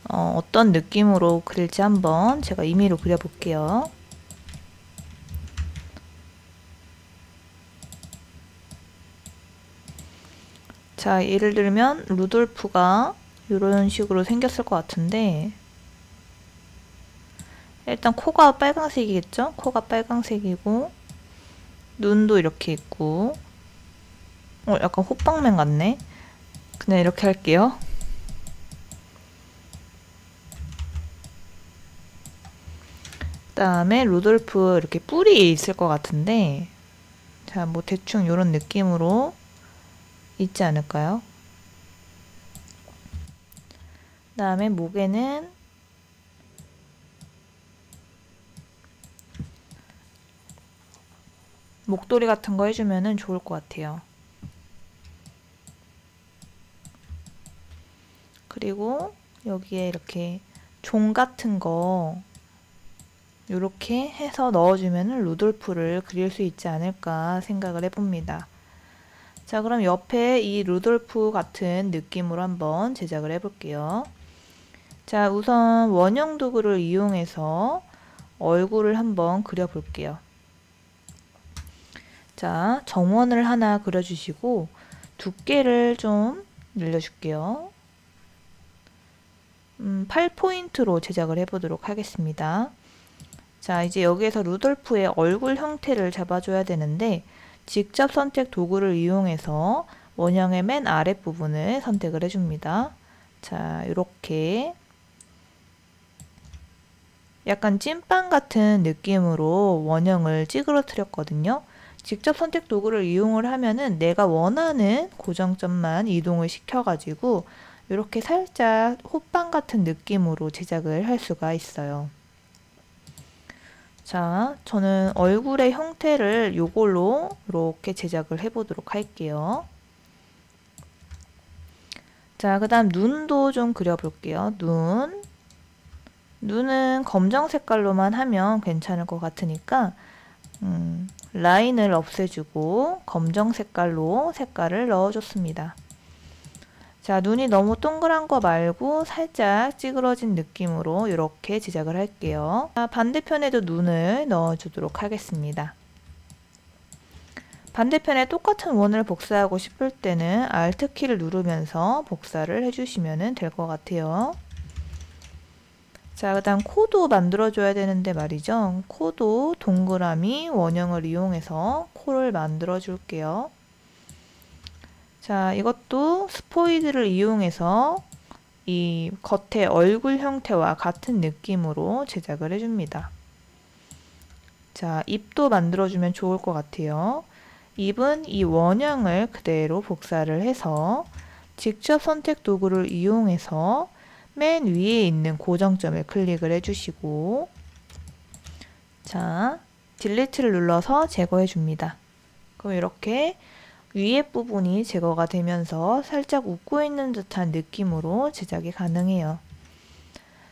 어떤 느낌으로 그릴지 한번 제가 임의로 그려볼게요. 자, 예를 들면 루돌프가 이런 식으로 생겼을 것 같은데, 일단 코가 빨강색이겠죠? 코가 빨강색이고 눈도 이렇게 있고, 약간 호빵맨 같네. 그냥 이렇게 할게요. 그다음에 루돌프 이렇게 뿔이 있을 것 같은데, 자, 뭐 대충 이런 느낌으로 있지 않을까요? 그다음에 목에는 목도리 같은 거 해주면은 좋을 것 같아요. 그리고 여기에 이렇게 종 같은 거 이렇게 해서 넣어주면은 루돌프를 그릴 수 있지 않을까 생각을 해봅니다. 자, 그럼 옆에 이 루돌프 같은 느낌으로 한번 제작을 해볼게요. 자, 우선 원형 도구를 이용해서 얼굴을 한번 그려볼게요. 자, 정원을 하나 그려주시고 두께를 좀 늘려줄게요. 8포인트로 제작을 해보도록 하겠습니다. 자, 이제 여기에서 루돌프의 얼굴 형태를 잡아줘야 되는데 직접 선택 도구를 이용해서 원형의 맨 아랫부분을 선택을 해줍니다. 자, 이렇게 약간 찐빵 같은 느낌으로 원형을 찌그러뜨렸거든요. 직접 선택 도구를 이용을 하면은 내가 원하는 고정점만 이동을 시켜가지고 이렇게 살짝 호빵 같은 느낌으로 제작을 할 수가 있어요. 자, 저는 얼굴의 형태를 이걸로 이렇게 제작을 해보도록 할게요. 자, 그 다음 눈도 좀 그려볼게요. 눈은 검정 색깔로만 하면 괜찮을 것 같으니까 라인을 없애주고 검정 색깔로 색깔을 넣어줬습니다. 자, 눈이 너무 동그란 거 말고 살짝 찌그러진 느낌으로 이렇게 제작을 할게요. 자, 반대편에도 눈을 넣어주도록 하겠습니다. 반대편에 똑같은 원을 복사하고 싶을 때는 Alt키를 누르면서 복사를 해주시면 될 것 같아요. 자, 그 다음 코도 만들어줘야 되는데 말이죠. 코도 동그라미 원형을 이용해서 코를 만들어 줄게요. 자, 이것도 스포이드를 이용해서 이 겉의 얼굴 형태와 같은 느낌으로 제작을 해줍니다. 자, 입도 만들어주면 좋을 것 같아요. 입은 이 원형을 그대로 복사를 해서 직접 선택 도구를 이용해서 맨 위에 있는 고정점을 클릭을 해주시고, 자, 딜리트를 눌러서 제거해 줍니다. 그럼 이렇게 위에 부분이 제거가 되면서 살짝 웃고 있는 듯한 느낌으로 제작이 가능해요.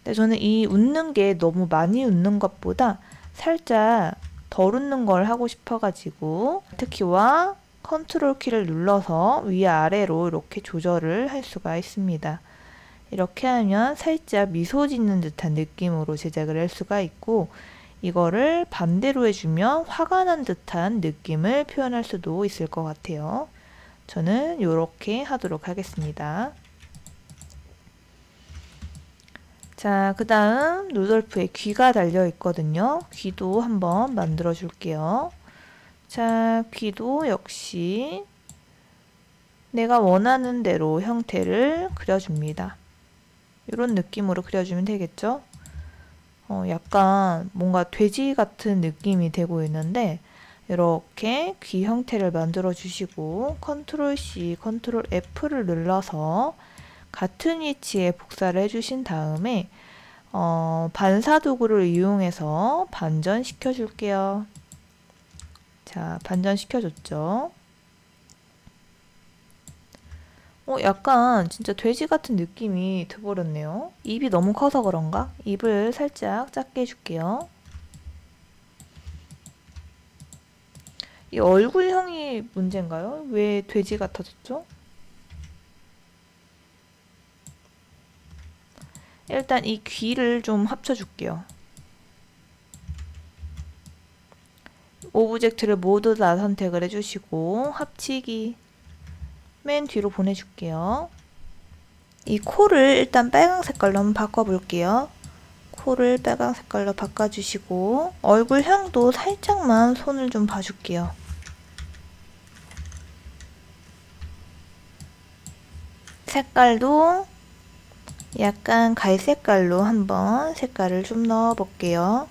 근데 저는 이 웃는 게 너무 많이 웃는 것보다 살짝 덜 웃는 걸 하고 싶어가지고 Alt키와 컨트롤 키를 눌러서 위아래로 이렇게 조절을 할 수가 있습니다. 이렇게 하면 살짝 미소 짓는 듯한 느낌으로 제작을 할 수가 있고, 이거를 반대로 해주면 화가 난 듯한 느낌을 표현할 수도 있을 것 같아요. 저는 이렇게 하도록 하겠습니다. 자, 그 다음 루돌프의 귀가 달려 있거든요. 귀도 한번 만들어 줄게요. 자, 귀도 역시 내가 원하는 대로 형태를 그려줍니다. 이런 느낌으로 그려주면 되겠죠? 약간 뭔가 돼지 같은 느낌이 되고 있는데 이렇게 귀 형태를 만들어 주시고 컨트롤 C, 컨트롤 F를 눌러서 같은 위치에 복사를 해주신 다음에 반사 도구를 이용해서 반전시켜 줄게요. 자, 반전시켜 줬죠. 약간 진짜 돼지 같은 느낌이 돼버렸네요. 입이 너무 커서 그런가? 입을 살짝 작게 해줄게요. 이 얼굴형이 문제인가요? 왜 돼지 같아졌죠? 일단 이 귀를 좀 합쳐줄게요. 오브젝트를 모두 다 선택을 해주시고 합치기 맨 뒤로 보내줄게요. 이 코를 일단 빨강 색깔로 한번 바꿔볼게요. 코를 빨강 색깔로 바꿔주시고 얼굴형도 살짝만 손을 좀 봐줄게요. 색깔도 약간 갈색깔로 한번 색깔을 좀 넣어볼게요.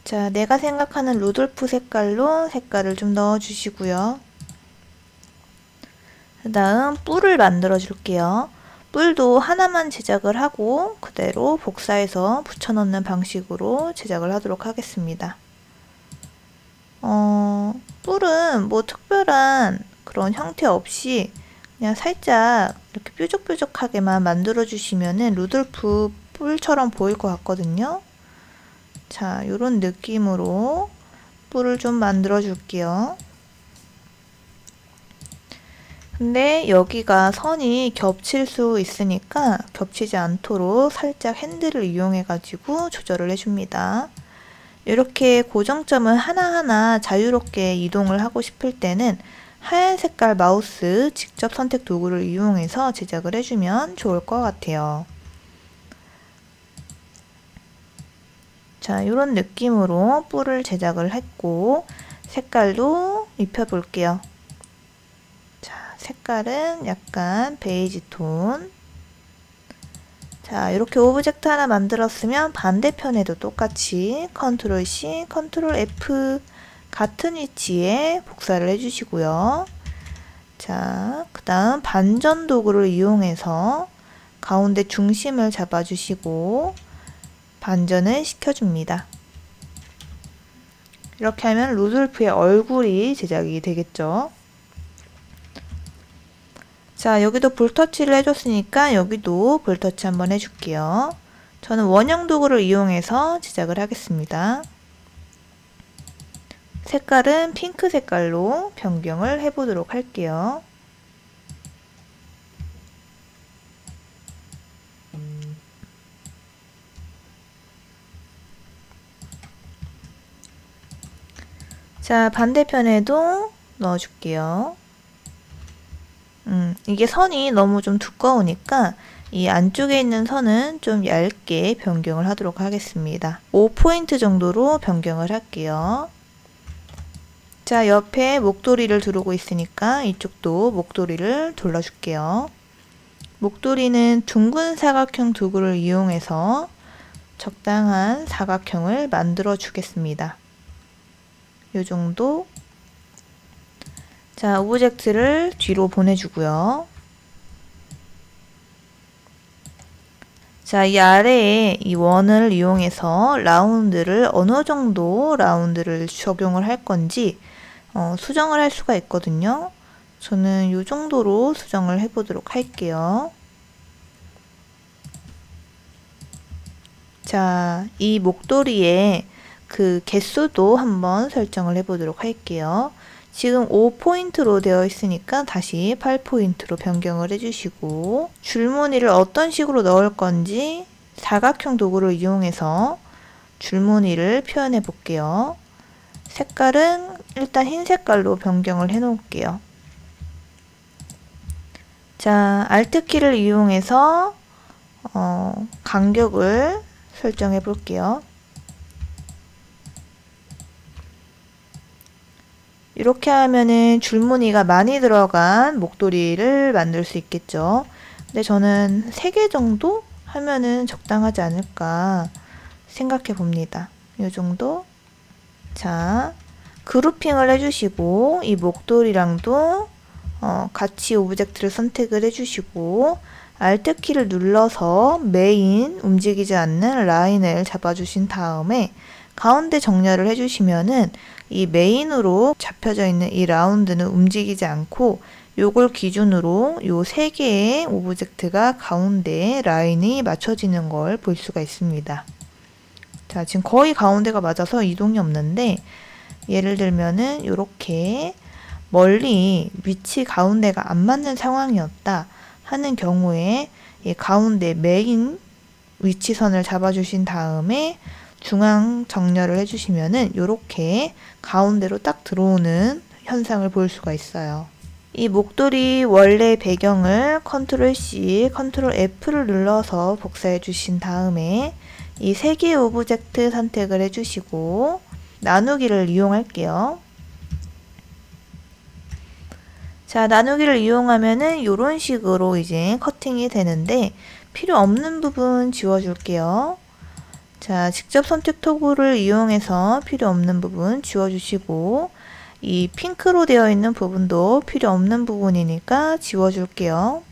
자, 내가 생각하는 루돌프 색깔로 색깔을 좀 넣어주시고요. 그 다음 뿔을 만들어 줄게요. 뿔도 하나만 제작을 하고 그대로 복사해서 붙여넣는 방식으로 제작을 하도록 하겠습니다. 뿔은 뭐 특별한 그런 형태 없이 그냥 살짝 이렇게 뾰족뾰족하게만 만들어 주시면은 루돌프 뿔처럼 보일 것 같거든요. 자, 요런 느낌으로 뿔을 좀 만들어 줄게요. 근데 여기가 선이 겹칠 수 있으니까 겹치지 않도록 살짝 핸들을 이용해 가지고 조절을 해줍니다. 이렇게 고정점을 하나하나 자유롭게 이동을 하고 싶을 때는 하얀 색깔 마우스 직접 선택 도구를 이용해서 제작을 해주면 좋을 것 같아요. 자, 이런 느낌으로 뿔을 제작을 했고 색깔도 입혀볼게요. 자, 색깔은 약간 베이지 톤. 자, 이렇게 오브젝트 하나 만들었으면 반대편에도 똑같이 컨트롤 C, 컨트롤 F 같은 위치에 복사를 해주시고요. 자, 그 다음 반전 도구를 이용해서 가운데 중심을 잡아주시고 반전을 시켜줍니다. 이렇게 하면 루돌프의 얼굴이 제작이 되겠죠. 자, 여기도 볼터치를 해줬으니까 여기도 볼터치 한번 해줄게요. 저는 원형 도구를 이용해서 제작을 하겠습니다. 색깔은 핑크 색깔로 변경을 해보도록 할게요. 자, 반대편에도 넣어줄게요. 이게 선이 너무 좀 두꺼우니까 이 안쪽에 있는 선은 좀 얇게 변경을 하도록 하겠습니다. 5포인트 정도로 변경을 할게요. 자, 옆에 목도리를 두르고 있으니까 이쪽도 목도리를 둘러줄게요. 목도리는 둥근 사각형 도구를 이용해서 적당한 사각형을 만들어 주겠습니다. 요 정도. 자, 오브젝트를 뒤로 보내주고요. 자, 이 아래에 이 원을 이용해서 라운드를 어느 정도 라운드를 적용을 할 건지 수정을 할 수가 있거든요. 저는 요 정도로 수정을 해보도록 할게요. 자, 이 목도리에 그 개수도 한번 설정을 해보도록 할게요. 지금 5포인트로 되어 있으니까 다시 8포인트로 변경을 해주시고 줄무늬를 어떤 식으로 넣을 건지 사각형 도구를 이용해서 줄무늬를 표현해 볼게요. 색깔은 일단 흰 색깔로 변경을 해 놓을게요. 자, Alt키를 이용해서 간격을 설정해 볼게요. 이렇게 하면은 줄무늬가 많이 들어간 목도리를 만들 수 있겠죠. 근데 저는 3개 정도 하면은 적당하지 않을까 생각해 봅니다. 이 정도. 자, 그룹핑을 해주시고 이 목도리랑도 같이 오브젝트를 선택을 해주시고 Alt키를 눌러서 메인 움직이지 않는 라인을 잡아주신 다음에 가운데 정렬을 해주시면은 이 메인으로 잡혀져 있는 이 라운드는 움직이지 않고 요걸 기준으로 요 3개의 오브젝트가 가운데 라인이 맞춰지는 걸 볼 수가 있습니다. 자, 지금 거의 가운데가 맞아서 이동이 없는데 예를 들면은 요렇게 멀리 위치 가운데가 안 맞는 상황이었다 하는 경우에 이 가운데 메인 위치선을 잡아주신 다음에 중앙 정렬을 해주시면은 이렇게 가운데로 딱 들어오는 현상을 볼 수가 있어요. 이 목도리 원래 배경을 컨트롤 C, 컨트롤 F를 눌러서 복사해 주신 다음에 이 세 개의 오브젝트 선택을 해주시고 나누기를 이용할게요. 자, 나누기를 이용하면은 이런 식으로 이제 커팅이 되는데 필요 없는 부분 지워줄게요. 자, 직접 선택 토글을 이용해서 필요 없는 부분 지워주시고 이 핑크로 되어 있는 부분도 필요 없는 부분이니까 지워줄게요.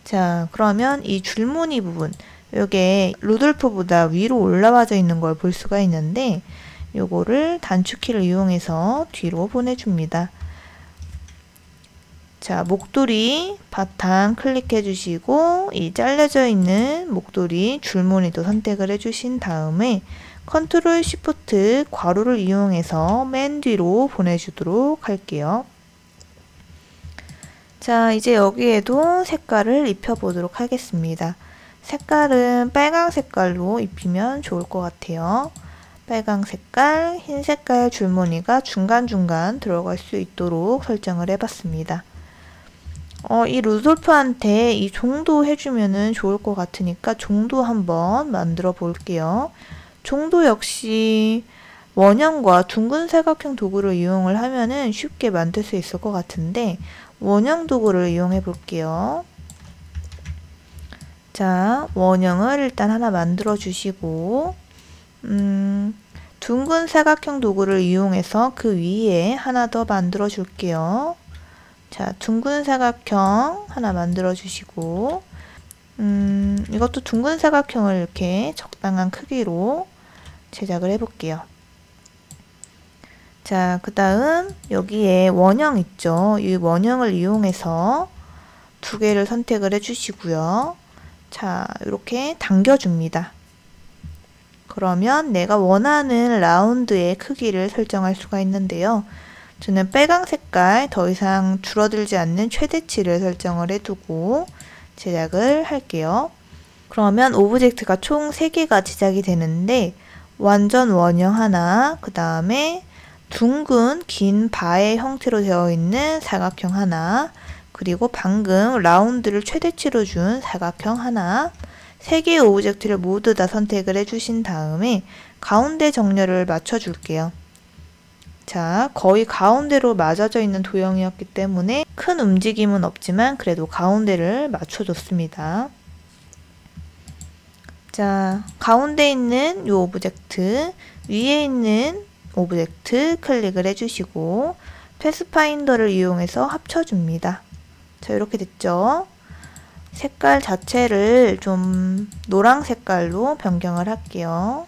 자, 그러면 이 줄무늬 부분, 요게 루돌프보다 위로 올라와져 있는 걸 볼 수가 있는데 요거를 단축키를 이용해서 뒤로 보내줍니다. 자, 목도리 바탕 클릭해 주시고 이 잘려져 있는 목도리 줄무늬도 선택을 해 주신 다음에 컨트롤 시프트 괄호를 이용해서 맨 뒤로 보내주도록 할게요. 자, 이제 여기에도 색깔을 입혀 보도록 하겠습니다. 색깔은 빨강 색깔로 입히면 좋을 것 같아요. 빨강 색깔, 흰 색깔 줄무늬가 중간중간 들어갈 수 있도록 설정을 해봤습니다. 이 루돌프한테 이 종도 해주면은 좋을 것 같으니까 종도 한번 만들어 볼게요. 종도 역시 원형과 둥근 사각형 도구를 이용을 하면은 쉽게 만들 수 있을 것 같은데 원형 도구를 이용해 볼게요. 자, 원형을 일단 하나 만들어 주시고 둥근 사각형 도구를 이용해서 그 위에 하나 더 만들어 줄게요. 자, 둥근 사각형 하나 만들어 주시고 이것도 둥근 사각형을 이렇게 적당한 크기로 제작을 해 볼게요. 자, 그 다음 여기에 원형 있죠. 이 원형을 이용해서 두 개를 선택을 해 주시고요. 자, 이렇게 당겨줍니다. 그러면 내가 원하는 라운드의 크기를 설정할 수가 있는데요. 저는 빨강 색깔 더 이상 줄어들지 않는 최대치를 설정을 해두고 제작을 할게요. 그러면 오브젝트가 총 3개가 제작이 되는데 완전 원형 하나, 그 다음에 둥근 긴 바의 형태로 되어 있는 사각형 하나, 그리고 방금 라운드를 최대치로 준 사각형 하나, 3개의 오브젝트를 모두 다 선택을 해주신 다음에 가운데 정렬을 맞춰줄게요. 자, 거의 가운데로 맞아져 있는 도형이었기 때문에 큰 움직임은 없지만 그래도 가운데를 맞춰줬습니다. 자, 가운데 있는 이 오브젝트, 위에 있는 오브젝트 클릭을 해주시고 패스파인더를 이용해서 합쳐줍니다. 자, 이렇게 됐죠? 색깔 자체를 좀 노랑 색깔로 변경을 할게요.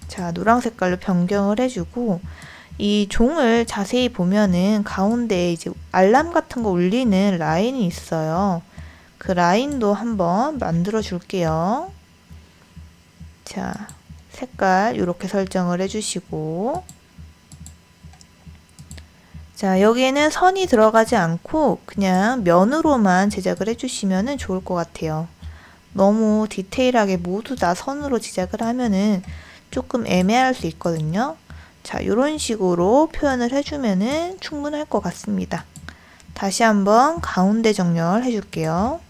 자, 노랑 색깔로 변경을 해주고 이 종을 자세히 보면은 가운데에 이제 알람 같은 거 울리는 라인이 있어요. 그 라인도 한번 만들어 줄게요. 자, 색깔 이렇게 설정을 해주시고 자, 여기에는 선이 들어가지 않고 그냥 면으로만 제작을 해주시면 좋을 것 같아요. 너무 디테일하게 모두 다 선으로 제작을 하면은 조금 애매할 수 있거든요. 자, 이런 식으로 표현을 해주면은 충분할 것 같습니다. 다시 한번 가운데 정렬 해줄게요.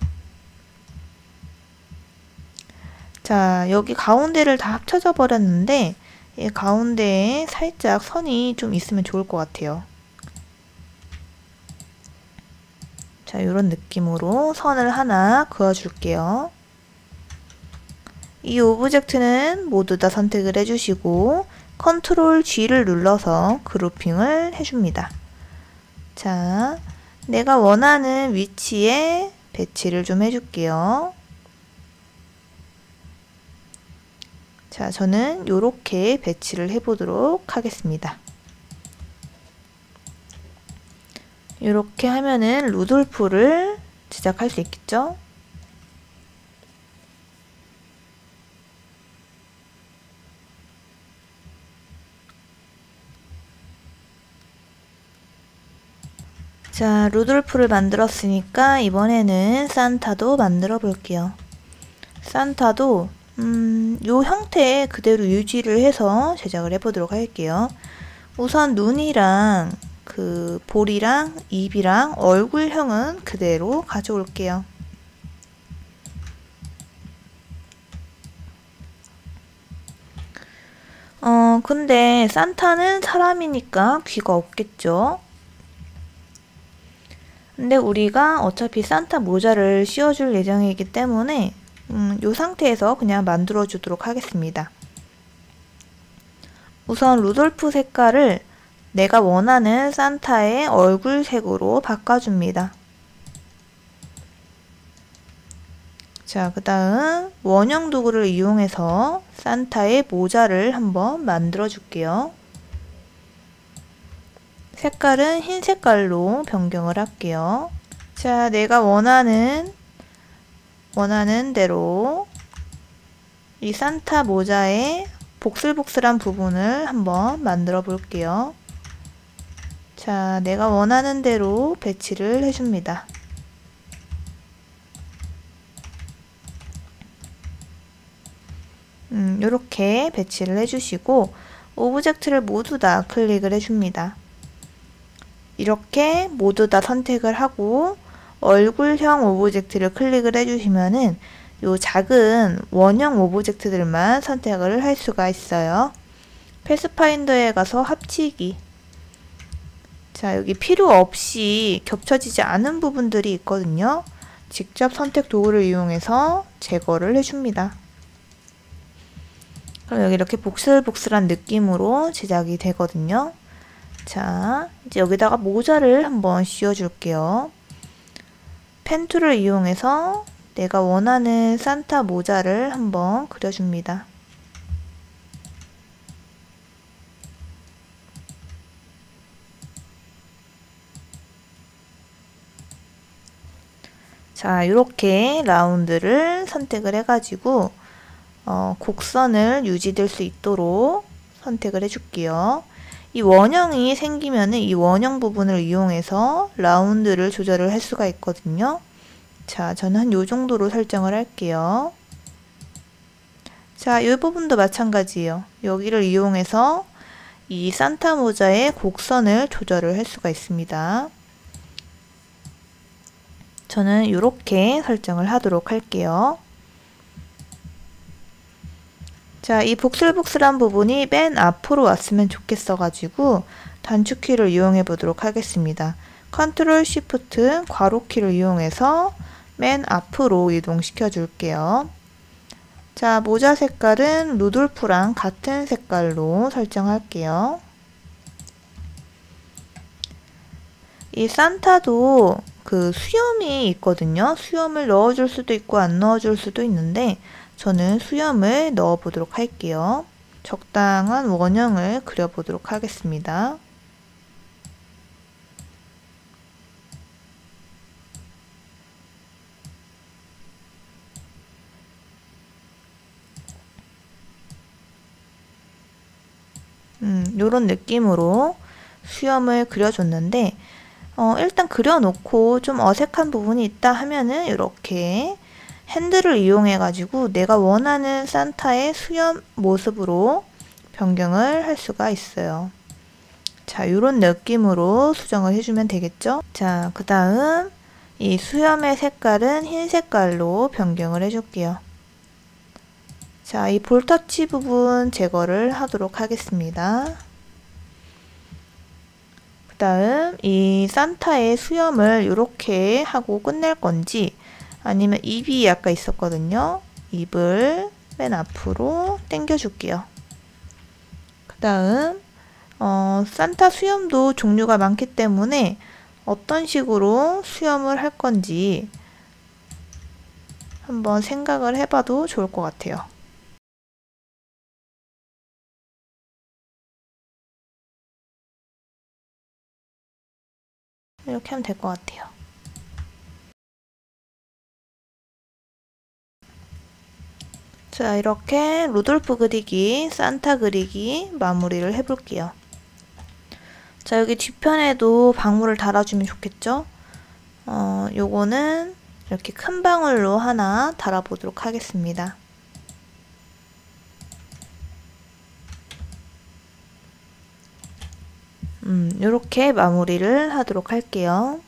자, 여기 가운데를 다 합쳐져 버렸는데 이 가운데에 살짝 선이 좀 있으면 좋을 것 같아요. 자, 이런 느낌으로 선을 하나 그어줄게요. 이 오브젝트는 모두 다 선택을 해주시고 컨트롤 G를 눌러서 그룹핑을 해줍니다. 자, 내가 원하는 위치에 배치를 좀 해줄게요. 자, 저는 이렇게 배치를 해보도록 하겠습니다. 이렇게 하면은 루돌프를 제작할 수 있겠죠? 자, 루돌프를 만들었으니까 이번에는 산타도 만들어 볼게요. 산타도 요 형태 그대로 유지를 해서 제작을 해보도록 할게요. 우선 눈이랑 그 볼이랑 입이랑 얼굴형은 그대로 가져올게요. 근데 산타는 사람이니까 귀가 없겠죠? 근데 우리가 어차피 산타 모자를 씌워줄 예정이기 때문에 이 상태에서 그냥 만들어 주도록 하겠습니다. 우선 루돌프 색깔을 내가 원하는 산타의 얼굴 색으로 바꿔줍니다. 자, 그 다음 원형 도구를 이용해서 산타의 모자를 한번 만들어 줄게요. 색깔은 흰 색깔로 변경을 할게요. 자, 내가 원하는 대로 이 산타 모자의 복슬복슬한 부분을 한번 만들어 볼게요. 자, 내가 원하는 대로 배치를 해줍니다. 이렇게 배치를 해주시고 오브젝트를 모두 다 클릭을 해줍니다. 이렇게 모두 다 선택을 하고 얼굴형 오브젝트를 클릭을 해주시면은 요 작은 원형 오브젝트들만 선택을 할 수가 있어요. 패스파인더에 가서 합치기. 자, 여기 필요 없이 겹쳐지지 않은 부분들이 있거든요. 직접 선택 도구를 이용해서 제거를 해줍니다. 그럼 여기 이렇게 복슬복슬한 느낌으로 제작이 되거든요. 자, 이제 여기다가 모자를 한번 씌워줄게요. 펜 툴을 이용해서 내가 원하는 산타 모자를 한번 그려줍니다. 자, 이렇게 라운드를 선택을 해가지고 곡선을 유지될 수 있도록 선택을 해줄게요. 이 원형이 생기면은 이 원형 부분을 이용해서 라운드를 조절을 할 수가 있거든요. 자, 저는 한 요 정도로 설정을 할게요. 자, 이 부분도 마찬가지예요. 여기를 이용해서 이 산타 모자의 곡선을 조절을 할 수가 있습니다. 저는 이렇게 설정을 하도록 할게요. 자, 이 복슬복슬한 부분이 맨 앞으로 왔으면 좋겠어 가지고 단축키를 이용해 보도록 하겠습니다. 컨트롤 시프트 괄호키를 이용해서 맨 앞으로 이동시켜 줄게요. 자, 모자 색깔은 루돌프랑 같은 색깔로 설정할게요. 이 산타도 그 수염이 있거든요. 수염을 넣어줄 수도 있고 안 넣어줄 수도 있는데 저는 수염을 넣어 보도록 할게요. 적당한 원형을 그려 보도록 하겠습니다. 요런 느낌으로 수염을 그려줬는데 일단 그려놓고 좀 어색한 부분이 있다 하면은 이렇게 핸들을 이용해 가지고 내가 원하는 산타의 수염 모습으로 변경을 할 수가 있어요. 자, 요런 느낌으로 수정을 해주면 되겠죠? 자, 그 다음 이 수염의 색깔은 흰 색깔로 변경을 해줄게요. 자, 이 볼터치 부분 제거를 하도록 하겠습니다. 그 다음 이 산타의 수염을 이렇게 하고 끝낼 건지 아니면 입이 약간 있었거든요. 입을 맨 앞으로 당겨 줄게요. 그 다음 산타 수염도 종류가 많기 때문에 어떤 식으로 수염을 할 건지 한번 생각을 해봐도 좋을 것 같아요. 이렇게 하면 될 것 같아요. 자, 이렇게 루돌프 그리기, 산타 그리기 마무리를 해볼게요. 자, 여기 뒤편에도 방울을 달아주면 좋겠죠? 요거는 이렇게 큰 방울로 하나 달아보도록 하겠습니다. 요렇게 마무리를 하도록 할게요.